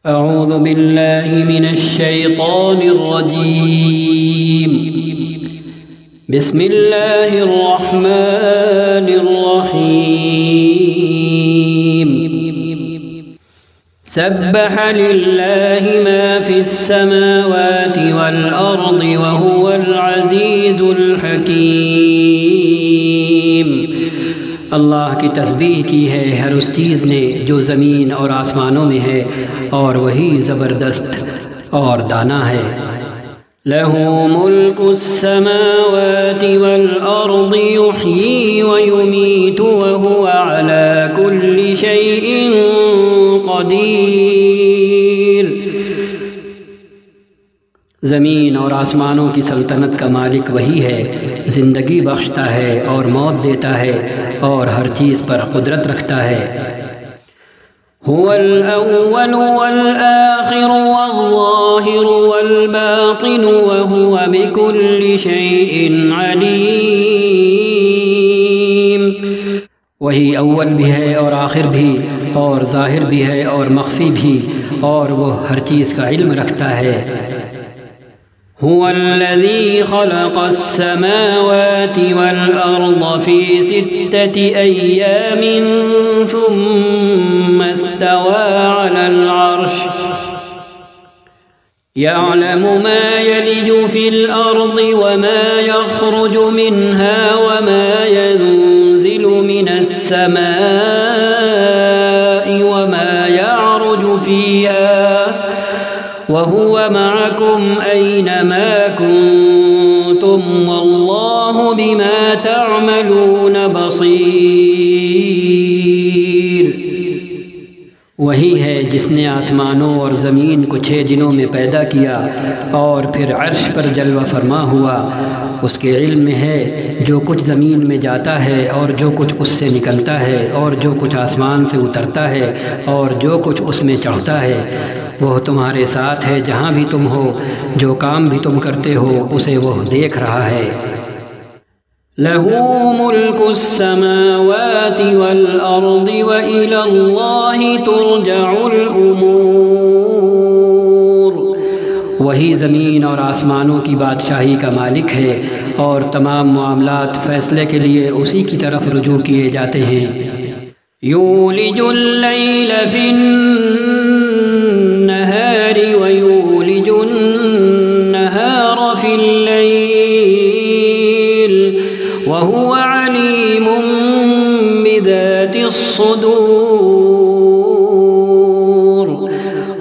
أعوذ بالله من الشيطان الرجيم. بسم الله الرحمن الرحيم. سبح لله ما في السماوات والأرض وهو العزيز الحكيم. اللہ کی تسبیح کی ہے ہر اس چیز نے جو زمین اور آسمانوں میں ہے، اور وہی زبردست اور دانا ہے۔ لَهُ مُلْكُ السَّمَاوَاتِ وَالْأَرْضِ يُحْيِي وَيُمِيتُ وَهُوَ عَلَى كُلِّ شَيْءٍ قَدِيرٌ۔ زمین اور آسمانوں کی سلطنت کا مالک وہی ہے، زندگی بخشتا ہے اور موت دیتا ہے اور ہر چیز پر قدرت رکھتا ہے۔ هو الأول والآخر والظاهر والباطن وهو بكل شيء عليم۔ وہی اول بھی ہے اور آخر بھی، اور ظاہر بھی ہے اور مخفی بھی، اور وہ ہر چیز کا علم رکھتا ہے۔ هو الذي خلق السماوات والأرض في 6 أيام ثم استوى على العرش يعلم ما يلج في الأرض وما يخرج منها وما ينزل من السماء وما يعرج فيها وهو معكم أينما كنتم والله بما تعملون بصير۔ وہی ہے جس نے آسمانوں اور زمین کو 6 دنوں میں پیدا کیا اور پھر عرش پر جلوہ فرما ہوا۔ اس کے علم میں ہے جو کچھ زمین میں جاتا ہے اور جو کچھ اس سے نکلتا ہے اور جو کچھ آسمان سے اترتا ہے اور جو کچھ اس میں چڑھتا ہے۔ وہ تمہارے ساتھ ہے جہاں بھی تم ہو، جو کام بھی تم کرتے ہو اسے وہ دیکھ رہا ہے۔ لَهُ مُلْكُ السَّمَاوَاتِ وَالْأَرْضِ وَإِلَى اللَّهِ تُرْجَعُ الْأُمُورُ۔ وہی زمین اور آسمانوں کی بادشاہی کا مالک ہے اور تمام معاملات فیصلے کے لیے اسی کی طرف رجوع کیے جاتے ہیں۔ یولج اللیل فی النہار ویولج النہار فی اللیل وہو علیم بذات الصدور۔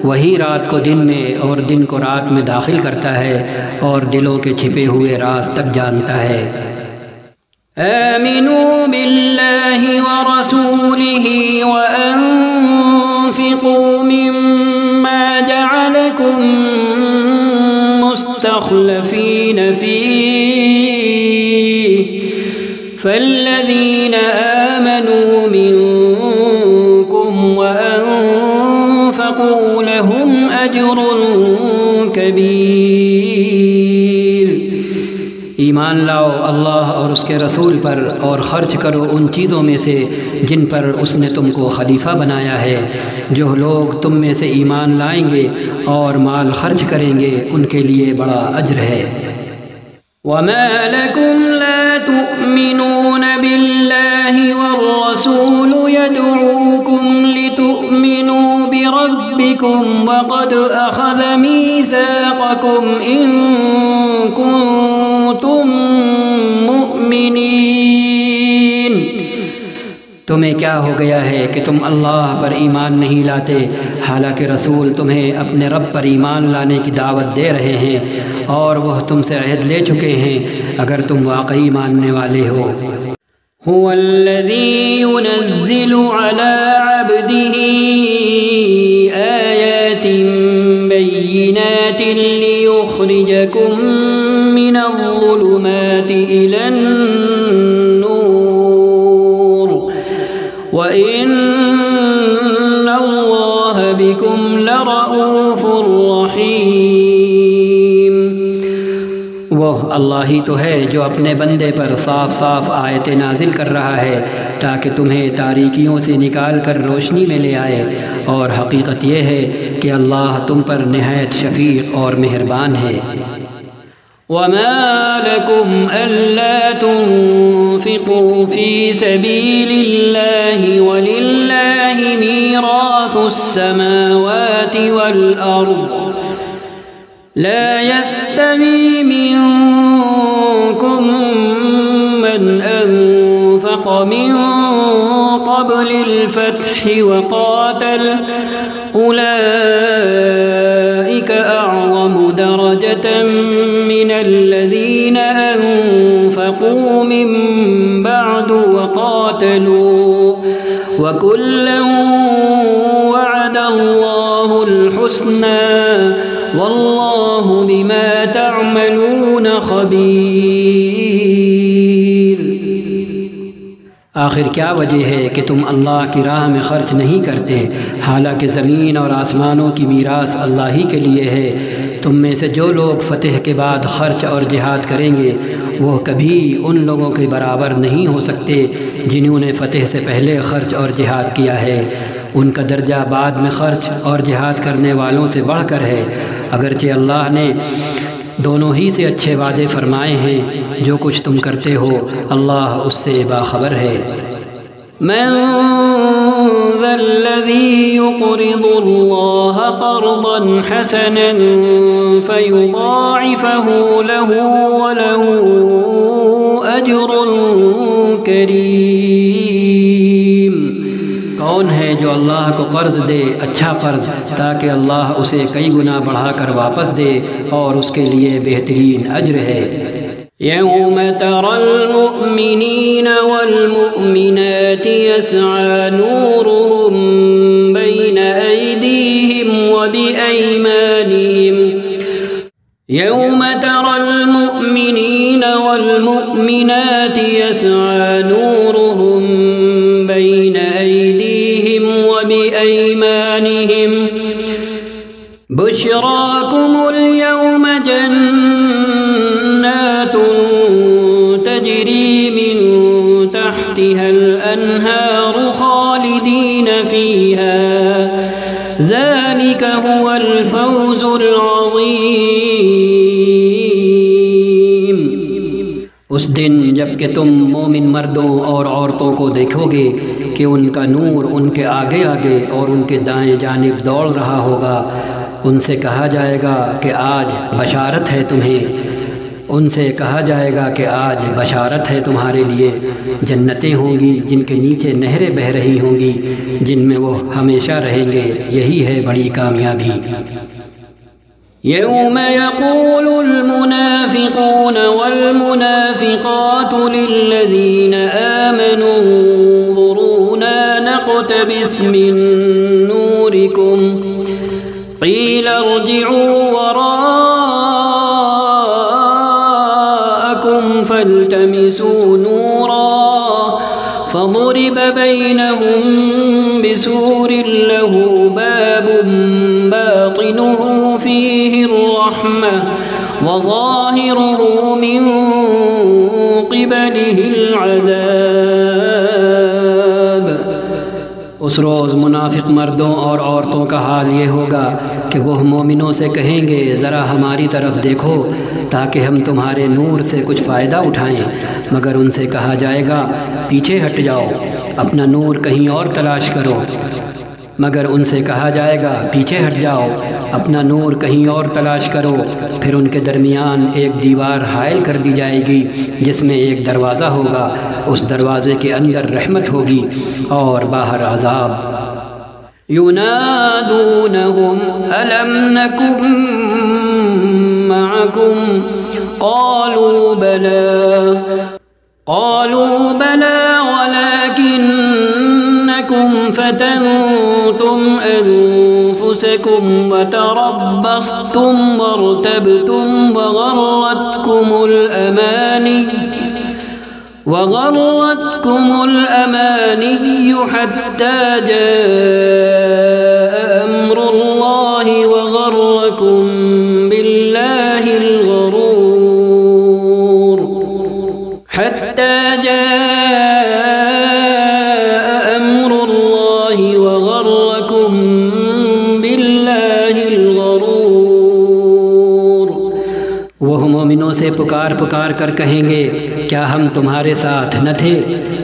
وہی رات کو دن میں اور دن کو رات میں داخل کرتا ہے اور دلوں کے چھپے ہوئے راز تک جانتا ہے۔ آمنوا باللہ ورسولہ وانفقوا مما جعلکم مستخلفین فیہ فالذین آمنوا منکم وانفقوا لهم اجر کبیر۔ ایمان لاؤ اللہ اور اس کے رسول پر اور خرچ کرو ان چیزوں میں سے جن پر اس نے تم کو خلیفہ بنایا ہے۔ جو لوگ تم میں سے ایمان لائیں گے اور مال خرچ کریں گے ان کے لیے بڑا اجر ہے۔ وما لكم لا تؤمنون بالله والرسول يدعوكم لتؤمنوا بربكم وقد أخذ ميثاقكم إن كنتم مؤمنين۔ تمہیں کیا ہو گیا ہے کہ تم اللہ پر ایمان نہیں لاتے، حالانکہ رسول تمہیں اپنے رب پر ایمان لانے کی دعوت دے رہے ہیں اور وہ تم سے عہد لے چکے ہیں اگر تم واقعی ماننے والے ہو۔ هو الذي ينزل على عبده آيات بينات ليخرجكم من الظلمات إلى النور وإن الله بكم لرؤوف رحيم۔ وہ اللہ ہی تو ہے جو اپنے بندے پر صاف صاف آیتیں نازل کر رہا ہے تاکہ تمہیں تاریکیوں سے نکال کر روشنی میں لے آئے، اور حقیقت یہ ہے کہ اللہ تم پر نہایت شفیق اور مہربان ہے۔ وما لكم ألا تنفقوا في سبيل الله ولله ميراث السماوات والأرض لا يستوي منكم من أنفق من قبل الفتح وقاتل أولئك أعظم درجة من الذين أنفقوا من بعد وقاتلوا وكلا وعد الله الحسنى والله بما تعملون خبير۔ آخر کیا وجہ ہے کہ تم اللہ کی راہ میں خرچ نہیں کرتے، حالانکہ زمین اور آسمانوں کی میراث اللہ ہی کے لیے ہے۔ تم میں سے جو لوگ فتح کے بعد خرچ اور جہاد کریں گے وہ کبھی ان لوگوں کے برابر نہیں ہو سکتے جنہوں نے فتح سے پہلے خرچ اور جہاد کیا ہے۔ ان کا درجہ بعد میں خرچ اور جہاد کرنے والوں سے بڑھ کر ہے، اگرچہ اللہ نے دونوں ہی سے اچھے وعدے فرمائے ہیں۔ جو کچھ تم کرتے ہو اللہ اس سے باخبر ہے۔ من ذا الذي يقرض الله قرضا حسنا فيضاعفه له وله أجر كريم۔ کون ہے جو اللہ کو قرض دے اچھا قرض تاکہ اللہ اسے کئی گنا بڑھا کر واپس دے، اور اس کے لیے بہترین اجر ہے۔ يوم ترى المؤمنين والمؤمنات يسعى نورهم بين أيديهم وبأيمانهم يوم ترى المؤمنين والمؤمنات يسعى نورهم بين أيديهم وبأيمانهم بشراكم اليوم جنات تجري من تحتها الأنهار خالدين فيها ذلك هو الفوز العظيم۔ اس دن جب کہ تم مومن مردوں اور عورتوں کو دیکھو گے کہ ان کا نور ان کے آگے آگے اور ان کے دائیں جانب دوڑ رہا ہوگا، ان سے کہا جائے گا کہ آج بشارت ہے تمہیں، ان سے کہا جائے گا کہ آج بشارت ہے تمہارے لیے، جنتیں ہوں گی جن کے نیچے نہریں بہہ رہی ہوں گی، جن میں وہ ہمیشہ رہیں گے، یہی ہے بڑی کامیابی۔ يوم يقول المنافقون والمنافقات للذين آمنوا انظرونا نقتبس من نوركم قيل ارجعوا وراءكم فالتمسوا نورا فضرب بينهم بسور له باب باطنه فيه الرحمة وظاهره من قبله العذاب۔ اس روز منافق مردوں اور عورتوں کا حال یہ ہوگا کہ وہ مومنوں سے کہیں گے ذرا ہماری طرف دیکھو تاکہ ہم تمہارے نور سے کچھ فائدہ اٹھائیں، مگر ان سے کہا جائے گا پیچھے ہٹ جاؤ، اپنا نور کہیں اور تلاش کرو، مگر ان سے کہا جائے گا پیچھے ہٹ جاؤ، اپنا نور کہیں اور تلاش کرو۔ پھر ان کے درمیان ایک دیوار حائل کر دی جائے گی جس میں ایک دروازہ ہوگا، اس دروازے کے اندر رحمت ہوگی اور باہر عذاب۔ ينادونهم ألم نكن معكم قالوا بلى ولكنكم فتنتم أنفسكم وتربصتم وارتبتم وغرتكم الأماني حتى جاء أمر الله وغركم بالله الغرور حتى جاء أمر الله وغركم بالله سے پکار پکار کر کہیں گے کیا ہم تمہارے ساتھ نہ تھے؟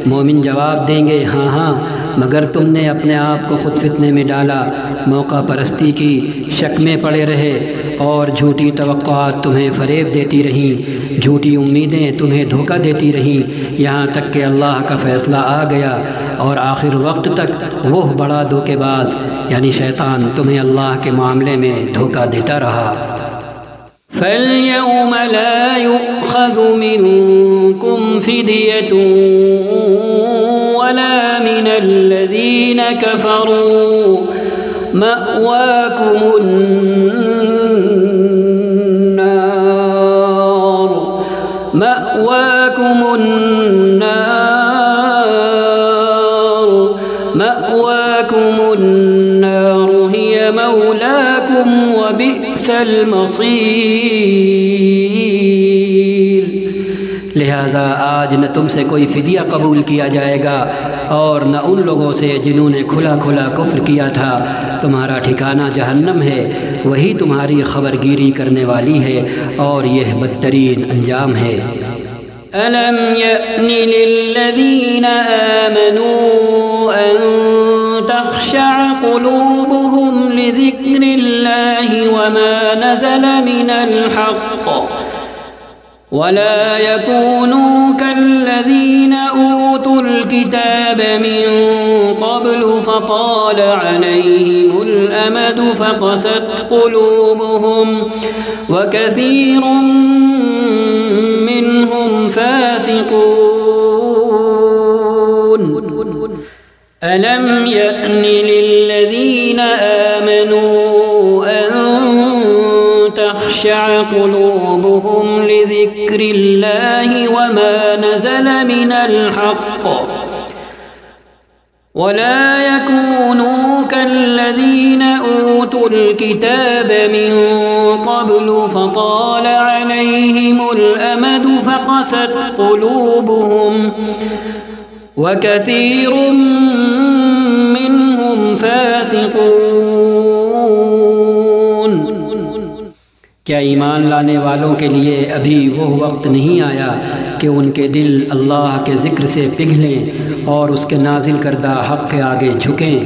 مومن جواب دیں گے ہاں ہاں، مگر تم نے اپنے آپ کو خود فتنے میں ڈالا، موقع پرستی کی شک میں پڑے رہے اور جھوٹی توقعات تمہیں فریب دیتی رہیں، جھوٹی امیدیں تمہیں دھوکہ دیتی رہیں، یہاں تک کہ اللہ کا فیصلہ آ گیا اور آخر وقت تک وہ بڑا دھوکے باز یعنی شیطان تمہیں اللہ کے معاملے میں دھوکہ دیتا رہا۔ فَالْيَوْمَ لَا يُؤْخَذُ مِنْكُمْ فِدْيَةٌ وَلَا مِنَ الَّذِينَ كَفَرُوا مَأْوَاكُمُ النَّارُ هِيَ مَوْلَاكُمْ وَبِئْسَ الْمَصِيرُ۔ لہٰذا آج نہ تم سے کوئی فدیہ قبول کیا جائے گا اور نہ ان لوگوں سے جنہوں نے کھلا کھلا کفر کیا تھا، تمہارا ٹھکانہ جہنم ہے، وہی تمہاری خبرگیری کرنے والی ہے اور یہ بدترین انجام ہے۔ أَلَمْ يَأْنِ لِلَّذِينَ آمَنُوا أَن تَخْشَعَ قُلُوبُهُمْ لِذِكْرِ اللَّهِ وَمَا نَزَلَ مِنَ الْحَقِّ وَلَا يَكُونُوا كَالَّذِينَ أُوتُوا الْكِتَابَ مِن قَبْلُ فَطَالَ عَلَيْهِمُ الْأَمَدُ فَقَسَتْ قُلُوبُهُمْ وَكَثِيرٌ منهم فاسقون۔ ألم يأن للذين آمنوا أن تخشع قلوبهم لذكر الله وما نزل من الحق ولا يكونوا كالذين أوتوا الكتاب من قبل فطال عليهم الأمد فقست قلوبهم وكثير منهم فاسقون۔ کیا ایمان لانے والوں کے لیے ابھی وہ وقت نہیں آیا کہ ان کے دل اللہ کے ذکر سے پگھلیں اور اس کے نازل کردہ حق کے آگے جھکیں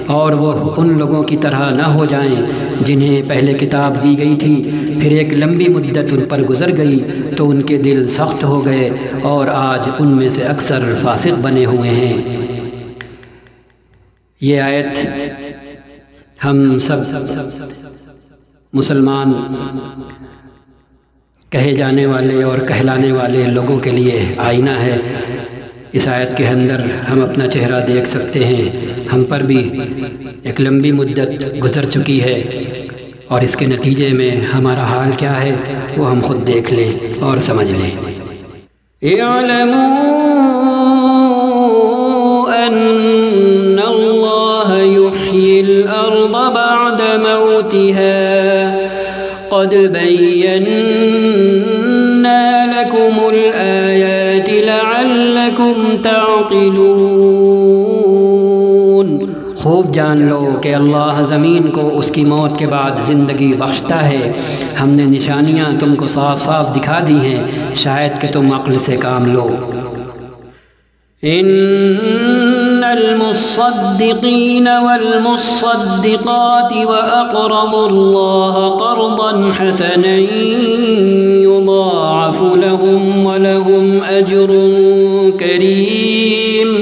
اور وہ ان لوگوں کی طرح نہ ہو جائیں جنہیں پہلے کتاب دی گئی تھی، پھر ایک لمبی مدت ان پر گزر گئی تو ان کے دل سخت ہو گئے اور آج ان میں سے اکثر فاسق بنے ہوئے ہیں۔ یہ آیت ہم سب مسلمان کہے جانے والے اور کہلانے والے لوگوں کے لیے آئینہ ہے۔ اس آیت کے اندر ہم اپنا چہرہ دیکھ سکتے ہیں، ہم پر بھی ایک لمبی مدت گزر چکی ہے اور اس کے نتیجے میں ہمارا حال کیا ہے وہ ہم خود دیکھ لیں اور سمجھ لیں۔ اعلموا ان اللہ یحیی الارض بعد موتها قد بينا لكم الآيات لعلكم تعقلون۔ خوب جان لو کہ اللہ زمین کو اس کی موت کے بعد زندگی بخشتا ہے، ہم نے نشانیاں تم کو صاف صاف دکھا دی ہیں، شاید کہ تم عقل سے کام لو۔ ان المصدقین والمصدقات واقرضوا اللہ قرضا حسنا یضاعف لهم ولهم اجر کریم۔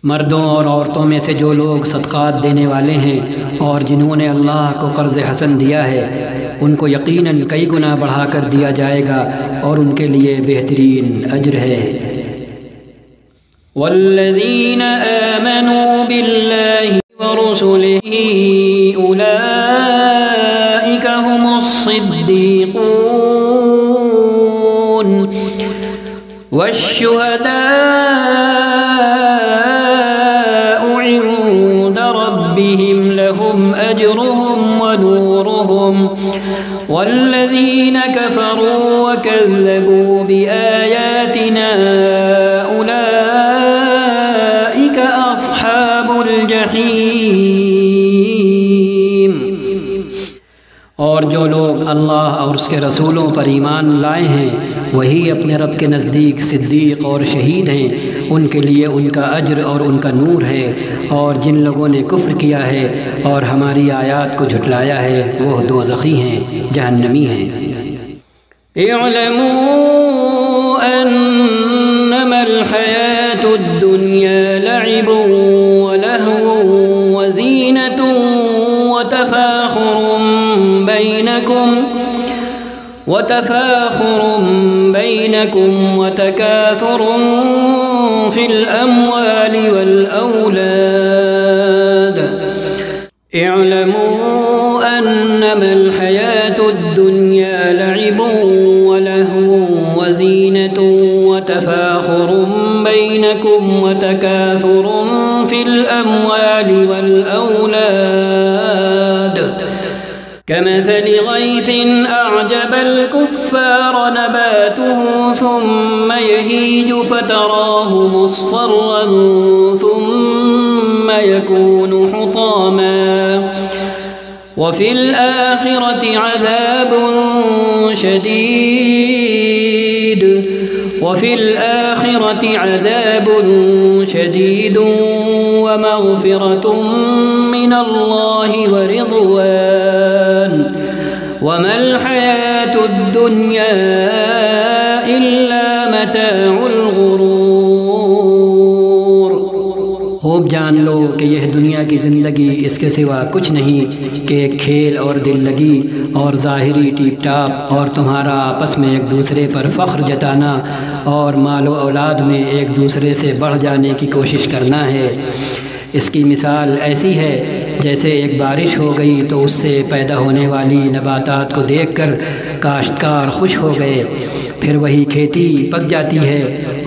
مردوں اور عورتوں میں سے جو لوگ صدقات دینے والے ہیں اور جنہوں نے اللہ کو قرض حسن دیا ہے، ان کو یقیناً کئی گنا بڑھا کر دیا جائے گا اور ان کے لیے بہترین اجر ہے۔ والذین آمنوا باللہ ورسلہ اولئک هم الصدیقون والشہداء عند ربهم لهم أجرهم ونورهم والذین کفروا وکذبوا بآیاتنا أولئك أصحاب الجحیم۔ اس کے رسولوں پر ایمان لائے ہیں وہی اپنے رب کے نزدیک صدیق اور شہید ہیں، ان کے لیے ان کا اجر اور ان کا نور ہے، اور جن لوگوں نے کفر کیا ہے اور ہماری آیات کو جھٹلایا ہے وہ دوزخی ہیں، جہنمی ہیں۔ اعلموا انما الحیاة الدنیا لعب ولہو وزینة وتفاخر بينكم وتكاثر في الأموال والأولاد اعلموا أنما الحياة الدنيا لعب ولهو وزينة وتفاخر بينكم وتكاثر في الأموال والأولاد كمثل غيث أعجب الكفار نباته ثم يهيج فتراه مصفرا ثم يكون حطاما وفي الآخرة عذاب شديد ومغفرة من الله ورضوان وما الحياة الدنيا إلا متاع الغرور۔ خوب جان لو کہ یہ دنیا کی زندگی اس کے سوا کچھ نہیں کہ ایک کھیل اور دل لگی اور ظاہری ٹیپ ٹاپ، اور تمہارا آپس میں ایک دوسرے پر فخر جتانا اور مال و اولاد میں ایک دوسرے سے بڑھ جانے کی کوشش کرنا ہے۔ اس کی مثال ایسی ہے جیسے ایک بارش ہو گئی تو اس سے پیدا ہونے والی نباتات کو دیکھ کر کاشتکار خوش ہو گئے، پھر وہی کھیتی پک جاتی ہے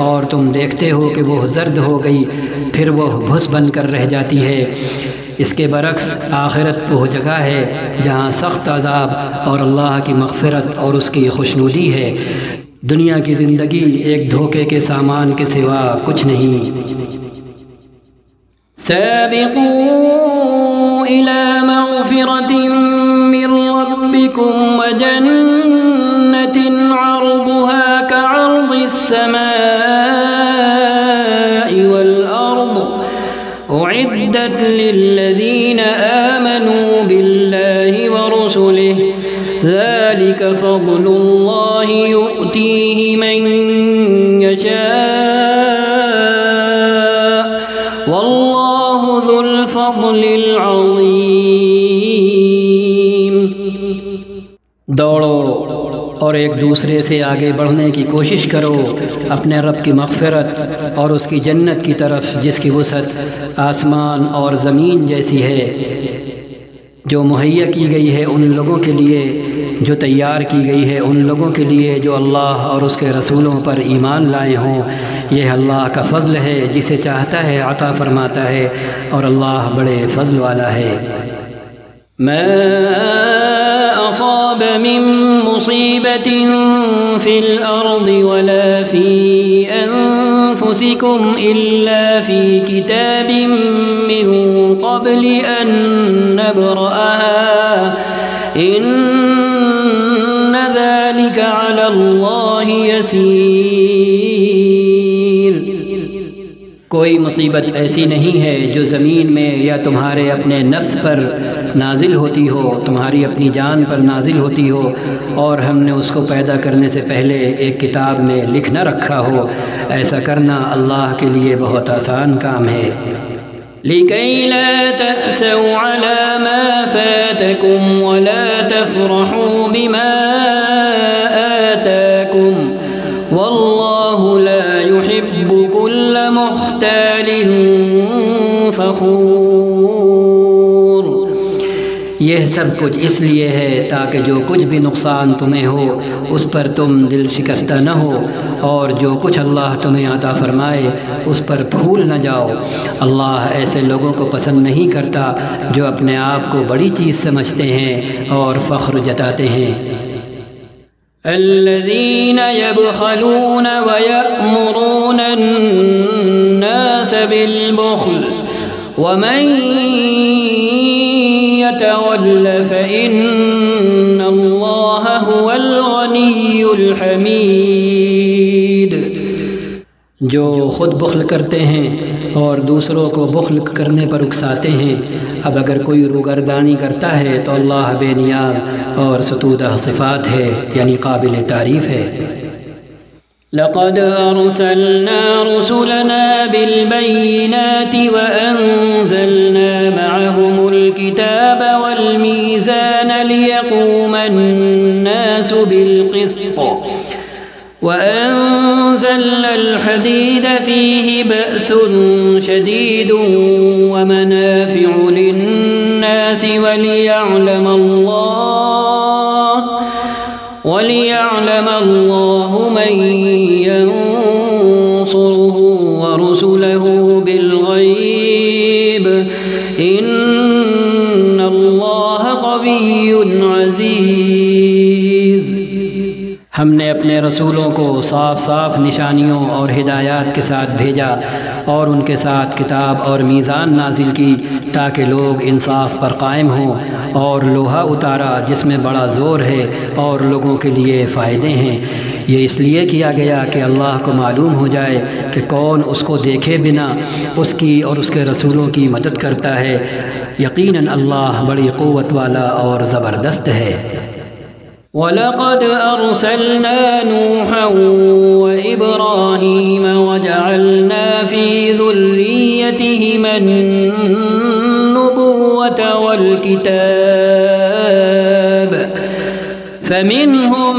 اور تم دیکھتے ہو کہ وہ زرد ہو گئی، پھر وہ بھس بن کر رہ جاتی ہے۔ اس کے برعکس آخرت وہ جگہ ہے جہاں سخت عذاب اور اللہ کی مغفرت اور اس کی خوشنودی ہے۔ دنیا کی زندگی ایک دھوکے کے سامان کے سوا کچھ نہیں۔ سابقوا إلى مغفرة من ربكم وجنة عرضها كعرض السماء والأرض أعدت للذين آمنوا بالله ورسله ذلك فضل الله يؤتيه من يشاء والله ذو الفضل العظيم۔ دوڑو اور ایک دوسرے سے آگے بڑھنے کی کوشش کرو اپنے رب کی مغفرت اور اس کی جنت کی طرف جس کی وسعت آسمان اور زمین جیسی ہے، جو مہیا کی گئی ہے ان لوگوں کے لیے، جو تیار کی گئی ہے ان لوگوں کے لیے جو اللہ اور اس کے رسولوں پر ایمان لائے ہوں۔ یہ اللہ کا فضل ہے، جسے چاہتا ہے عطا فرماتا ہے، اور اللہ بڑے فضل والا ہے۔ ما أصاب من مصيبة في الأرض ولا في أنفسكم إلا في كتاب من قبل أن نبرأها إن ذلك على الله يسير۔ کوئی مصیبت ایسی نہیں ہے جو زمین میں یا تمہارے اپنے نفس پر نازل ہوتی ہو، تمہاری اپنی جان پر نازل ہوتی ہو، اور ہم نے اس کو پیدا کرنے سے پہلے ایک کتاب میں لکھ نہ رکھا ہو۔ ایسا کرنا اللہ کے لیے بہت آسان کام ہے۔ لكي لا تأسوا على ما فاتكم ولا تفرحوا بما آتاكم والله لا يحب كل مختال فخور۔ یہ سب کچھ اس لیے ہے تاکہ جو کچھ بھی نقصان تمہیں ہو اس پر تم دل شکستہ نہ ہو، اور جو کچھ اللہ تمہیں عطا فرمائے اس پر پھول نہ جاؤ۔ اللہ ایسے لوگوں کو پسند نہیں کرتا جو اپنے آپ کو بڑی چیز سمجھتے ہیں اور فخر جتاتے ہیں۔ الذين يبخلون ويأمرون الناس بالبخل ومن يتول فإن الله هو جو خود بخل کرتے ہیں اور دوسروں کو بخل کرنے پر اکساتے ہیں، اب اگر کوئی روگردانی کرتا ہے تو اللہ بے نیاز اور ستودہ صفات ہے، یعنی قابل تعریف ہے۔ لقد أرسلنا رسلنا بالبينات وأنزلنا معهم الكتاب والميزان ليقوم الناس بالقسط وأنزلنا الحديد فيه بأس شديد ومنافع للناس وليعلم الله من ينصره ورسله بالغيب إن الله قوي عزيز۔ ہم نے اپنے رسولوں کو صاف صاف نشانیوں اور ہدایات کے ساتھ بھیجا اور ان کے ساتھ کتاب اور میزان نازل کی تاکہ لوگ انصاف پر قائم ہوں، اور لوہا اتارا جس میں بڑا زور ہے اور لوگوں کے لیے فائدے ہیں۔ یہ اس لیے کیا گیا کہ اللہ کو معلوم ہو جائے کہ کون اس کو دیکھے بنا اس کی اور اس کے رسولوں کی مدد کرتا ہے۔ یقیناً اللہ بڑی قوت والا اور زبردست ہے۔ وَلَقَدْ أَرْسَلْنَا نُوحًا وَإِبْرَاهِيمَ وَجَعَلْنَا فِي ذُرِّيَّتِهِمَا النُّبُوَّةَ وَالْكِتَابَ فَمِنْهُمْ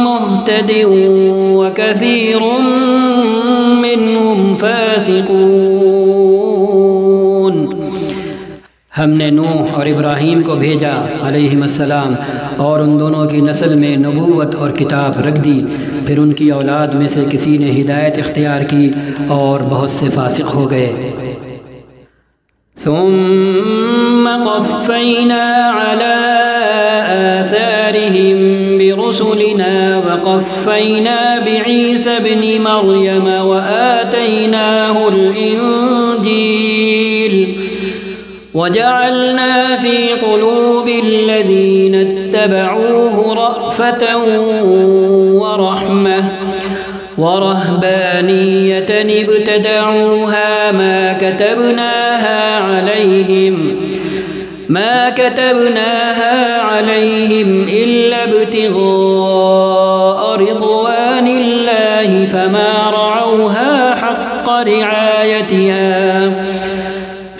مُهْتَدٍ وَكَثِيرٌ مِّنْهُمْ فَاسِقُونَ۔ ہم نے نوح اور ابراہیم کو بھیجا علیہم السلام، اور ان دونوں کی نسل میں نبوت اور کتاب رکھ دی، پھر ان کی اولاد میں سے کسی نے ہدایت اختیار کی اور بہت سے فاسق ہو گئے۔ ثم قفينا على آثارهم برسلنا وقفينا بعيسى ابن مريم وآتيناه الإنجيل وجعلنا في قلوب الذين اتبعوه رأفة ورهبانية ابتدعوها ما كتبناها عليهم إلا ابتغاء رضوان الله فما رعوها حق رعايتها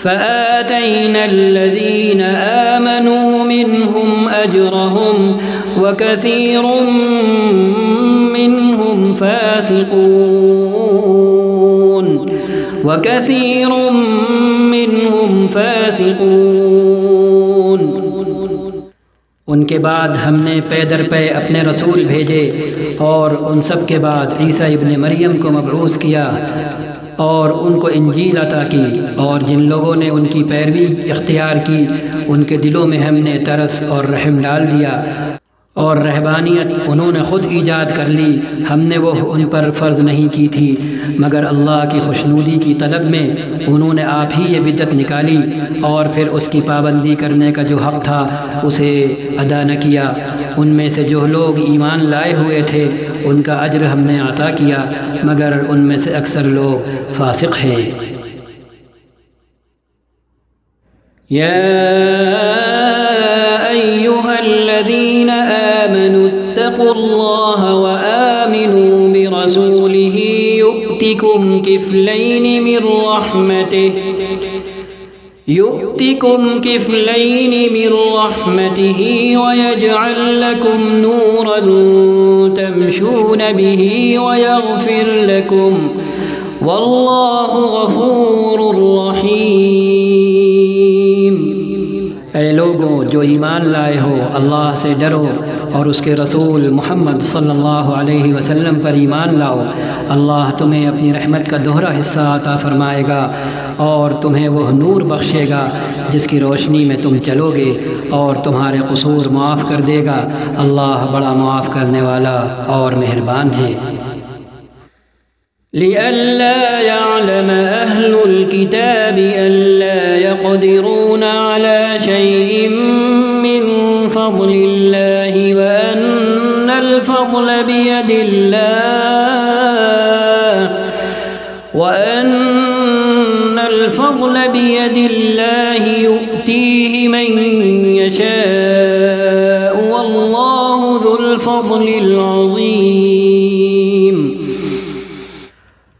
فآتينا الذين آمنوا منهم أجرهم وكثير منهم فاسقون۔ ان کے بعد ہم نے پے در پے اپنے رسول بھیجے، اور ان سب کے بعد عیسیٰ ابن مریم کو مبعوث کیا اور ان کو انجیل عطا کی، اور جن لوگوں نے ان کی پیروی اختیار کی ان کے دلوں میں ہم نے ترس اور رحم ڈال دیا، اور رہبانیت انہوں نے خود ایجاد کر لی، ہم نے وہ ان پر فرض نہیں کی تھی، مگر اللہ کی خوشنودی کی طلب میں انہوں نے آپ ہی یہ بدعت نکالی، اور پھر اس کی پابندی کرنے کا جو حق تھا اسے ادا نہ کیا۔ ان میں سے جو لوگ ایمان لائے ہوئے تھے ان کا اجر ہم نے عطا کیا، مگر ان میں سے اکثر لوگ فاسق ہیں۔ اتقوا الله وآمنوا برسوله يؤتكم كفلين من رحمته ويجعل لكم نورا تمشون به ويغفر لكم والله غفور رحيم۔ اے لوگوں جو ایمان لائے ہو، اللہ سے ڈرو اور اس کے رسول محمد صلی اللہ علیہ وسلم پر ایمان لاؤ، اللہ تمہیں اپنی رحمت کا دوہرا حصہ عطا فرمائے گا اور تمہیں وہ نور بخشے گا جس کی روشنی میں تم چلو گے، اور تمہارے قصور معاف کر دے گا۔ اللہ بڑا معاف کرنے والا اور مہربان ہے۔ لئلا يعلم أهل الكتاب ألا يقدرون على شيء من فضل الله وأن الفضل وأن الفضل بيد الله يؤتيه من يشاء والله ذو الفضل العظيم۔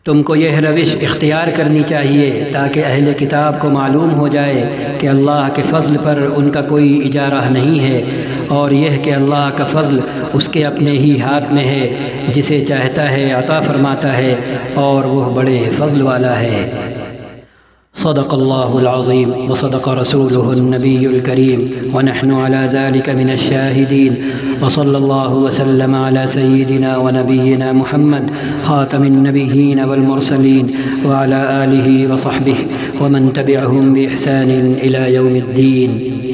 تم کو یہ روش اختیار کرنی چاہیے تاکہ اہل کتاب کو معلوم ہو جائے کہ اللہ کے فضل پر ان کا کوئی اجارہ نہیں ہے، اور یہ کہ اللہ کا فضل اس کے اپنے ہی ہاتھ میں ہے، جسے چاہتا ہے عطا فرماتا ہے، اور وہ بڑے فضل والا ہے۔ صدق اللہ العظیم وصدق رسوله النبی الکریم ونحن على ذلك من الشاہدین، وصلی اللہ وسلم على سیدنا ونبینا محمد خاتم النبیین والمرسلین وعلى آلہ وصحبہ ومن تبعهم بإحسان إلى يوم الدین۔